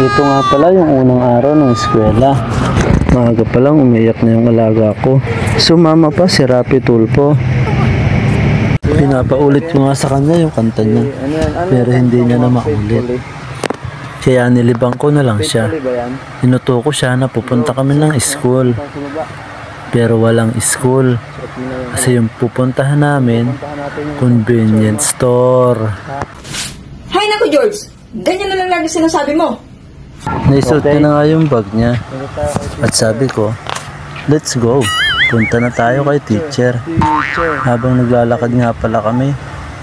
Ito nga pala yung unang araw ng eskwela. Maaga pa lang umiyak na yung alaga ko. Sumama pa si Rapi Tulpo. Pinapaulit ko nga sa kanya yung kanta niya, pero hindi niya na maulit. Kaya nilibang ko na lang siya. Inuto ko siya na pupunta kami ng school. Pero walang school. Kasi yung pupuntahan namin, convenience store. Hay naku George! Ganyan na lang lagi sinasabi mo. Naisuot niya na nga yung bag niya. At sabi ko, let's go. Punta na tayo kay teacher. Habang naglalakad nga pala kami,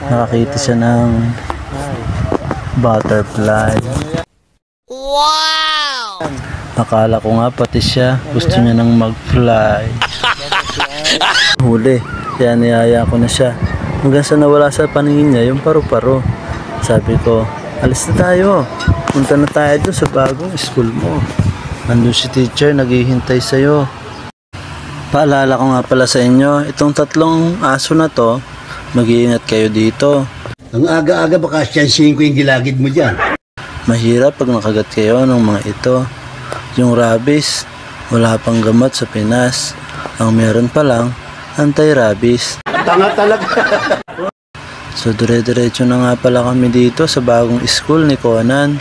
nakakita siya ng butterfly. Wow! Akala ko nga pati siya gusto niya nang mag-fly. Huli, kaya niyaya ko na siya. Hanggang sa nawala sa paningin niya yung paru-paro. Sabi ko, alis na tayo. Punta na tayo doon sa bagong school mo. Nandun si teacher, naghihintay sa'yo. Paalala ko nga pala sa inyo, itong 3 aso na to, mag-iingat kayo dito. Ang aga-aga baka siyansihin ko yung gilagid mo dyan. Mahirap pag nakagat kayo ng mga ito. Yung rabies, wala pang gamot sa Pinas. Ang meron pa lang, anti-rabies. Tanga talaga. So dire-diretso na nga pala kami dito sa bagong school ni Conan.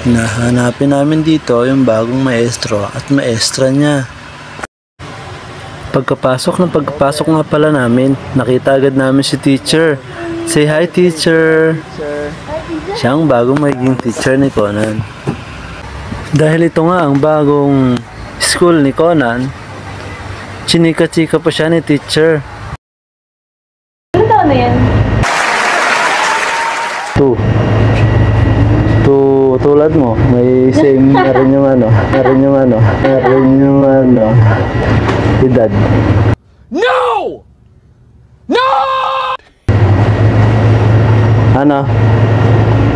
Hinahanapin namin dito yung bagong maestro at maestra niya. Pagkapasok nga pala namin, nakita agad namin si teacher. Say hi teacher! Siya ang bagong magiging teacher ni Conan. Dahil ito nga ang bagong school ni Conan, chinika-chika pa siya ni teacher. Ano taon na yan? 2. Tulad mo, may same na rin yung edad. No! No! Ano?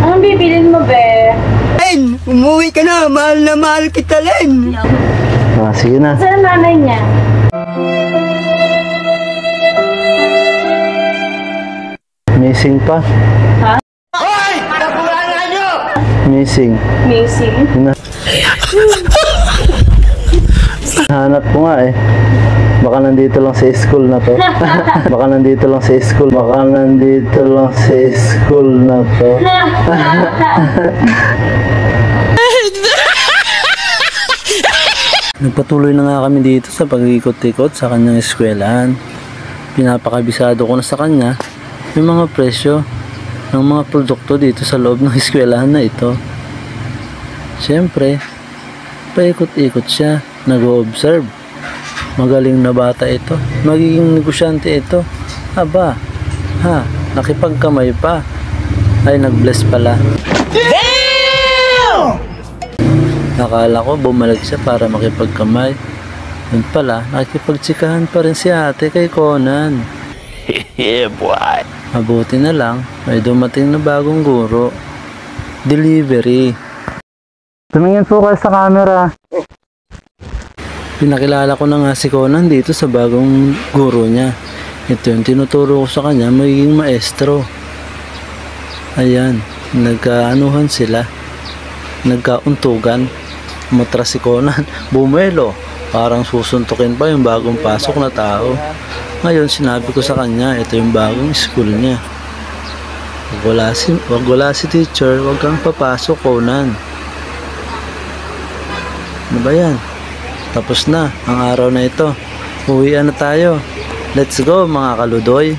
Anong bibilin mo, be? Len, umuwi ka na. Mahal na mahal kita, Len. Sige na. Saan ang nanay niya? Missing pa. Ha? Hoy! Tabunan nyo! Missing. Missing? Hanap ko nga eh. Baka nandito lang sa school na to. Baka nandito lang sa school na to. Nagpatuloy na nga kami dito sa pag-ikot-ikot sa kanyang eskwelahan. Pinapakabisado ko na sa kanya yung mga presyo ng mga produkto dito sa loob ng eskwelahan na ito. Siyempre, paikot-ikot siya, nag-o-observe. Magaling na bata ito, magiging negosyante ito. Aba, nakipagkamay pa. Ay, nag-bless pala. Damn! Nakala ko bumalik siya para makipagkamay. Yun pala, nakipagtsikahan pa rin si ate kay Conan. Yeah, boy. Mabuti na lang, may dumating na bagong guro. Delivery. Tumingin po kayo sa camera. Pinakilala ko na nga si Conan dito sa bagong guro niya. Ito yung tinuturo ko sa kanya, magiging maestro. Ayan, nagkaanuhan sila. Nagkauntugan. Matras si Conan, bumelo. Parang susuntukin pa yung bagong pasok na tao. Ngayon, sinabi ko sa kanya, ito yung bagong school niya. Wag wala si teacher, wag kang papasok, Conan. Ano ba yan? Tapos na ang araw na ito. Uwian na tayo. Let's go mga kaludoy.